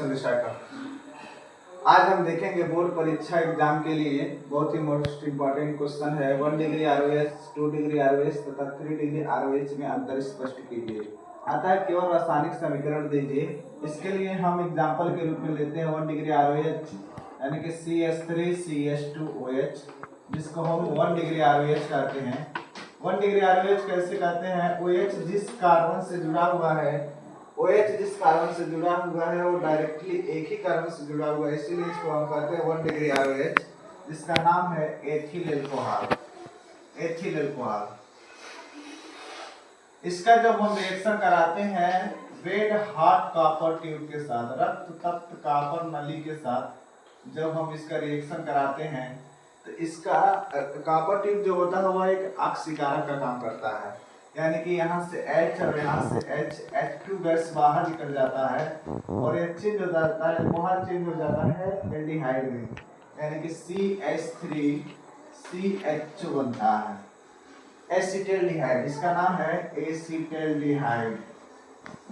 चलो स्टार्ट कर। आज हम देखेंगे बोर्ड परीक्षा एग्जाम के लिए बहुत ही मोस्ट इंपॉर्टेंट क्वेश्चन है 1 डिग्री आरओएच, 2 डिग्री आरओएच तथा 3 डिग्री आरओएच में अंतर स्पष्ट कीजिए। आता है केवल रासायनिक समीकरण दीजिए। इसके लिए हम एग्जाम्पल के रूप में लेते हैं 1 डिग्री आरओएच यानी कि CH3CH2OH, जिसको हम 1 डिग्री आरओएच कहते हैं। 1 डिग्री आरओएच कैसे कहते हैं? OH जिस कार्बन से जुड़ा हुआ है, OH जिस कार्बन से जुड़ा हुआ है वो डायरेक्टली एक ही कार्बन से जुड़ा हुआ है, इसीलिए इसको हम कहते हैं 1 डिग्री आरओएच, जिसका नाम है एथिल अल्कोहल। Ethyl alcohol. इसका जब हम रिएक्शन कराते हैं रेड हॉट कॉपर ट्यूब के साथ, रक्त तप्त कॉपर नली के साथ, जब हम इसका रिएक्शन कराते हैं तो इसका कॉपर ट्यूब जो होता है वो एक ऑक्सीकारक का काम करता है, यानी कि यहाँ से H और यहाँ से H2 गैस बाहर निकल जाता है और ये चेंज हो जाता है, अल्कोहल चेंज हो जाता है एल्डिहाइड में, यानी कि CH3CH2 बनता है एसिटल्डिहाइड। इसका नाम है एसिटल्डिहाइड।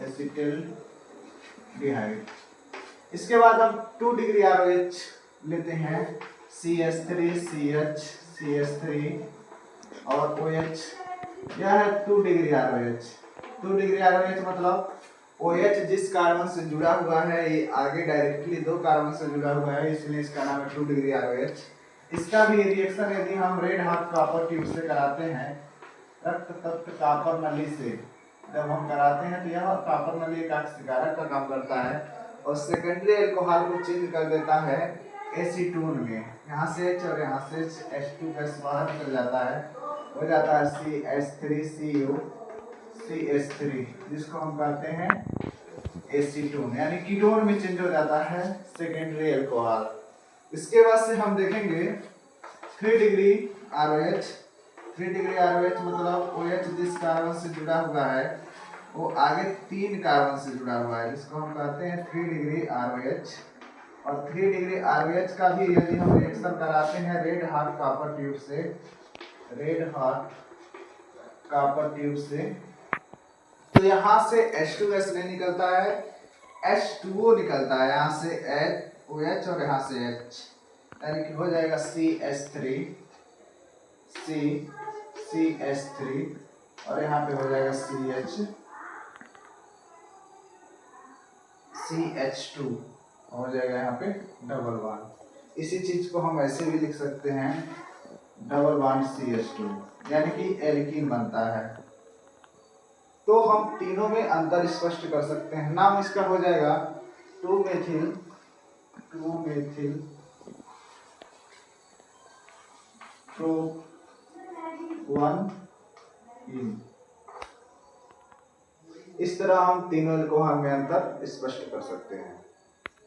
एसिटल्डिहाइड। इसके बाद अब 2 डिग्री आरओएच लेते हैं, CH3CH3 और OH। यह है 2 डिग्री आरओएच। 2 डिग्री आरओएच मतलब OH जिस कार्बन से जुड़ा हुआ है ये आगे डायरेक्टली 2 कार्बन से जुड़ा हुआ है, इसलिए इसका नाम है 2 डिग्री आरओएच। इसका भी रिएक्शन यदि हम रेड हॉट कॉपर ट्यूब से कराते हैं, रक्त तप्त कॉपर नली से जब हम कराते हैं तो यह कॉपर नली एक ऑक्सीकारक का काम करता है और सेकेंडरी अल्कोहल को चेंज कर देता है एसीटोन में। यहाँ से H और यहाँ से H2 गैस बाहर निकल जाता है, हो जाता है CH3CuCH3, जिसको हम कहते हैं एसीटोन, यानी कीटोन में चेंज हो जाता है सेकेंडरी अल्कोहल। इसके बाद से हम देखेंगे 3 डिग्री आरओएच। 3 डिग्री आरओएच मतलब OH जिस कार्बन से जुड़ा हुआ है वो आगे 3 कार्बन से जुड़ा हुआ है, जिसको हम कहते हैं 3 डिग्री आरओएच। और 3 डिग्री आरओएच का भी यदि हम रिएक्शन कराते हैं रेड हॉट कॉपर ट्यूब से, रेड हॉट कॉपर ट्यूब से, तो यहाँ से H2 गैस नहीं निकलता है, H2O निकलता है, यहाँ से OH और यहाँ से H, यानी कि हो जाएगा CH3 और यहाँ पे हो जाएगा CH2, हो जाएगा यहाँ पे डबल बॉन्ड। इसी चीज को हम ऐसे भी लिख सकते हैं डबल बॉन्ड CH2, यानी कि एल्कीन बनता है। तो हम तीनों में अंतर स्पष्ट कर सकते हैं। नाम इसका हो जाएगा 2-मेथिल प्रोपीन। इस तरह हम तीनों अल्कोहल में अंतर स्पष्ट कर सकते हैं।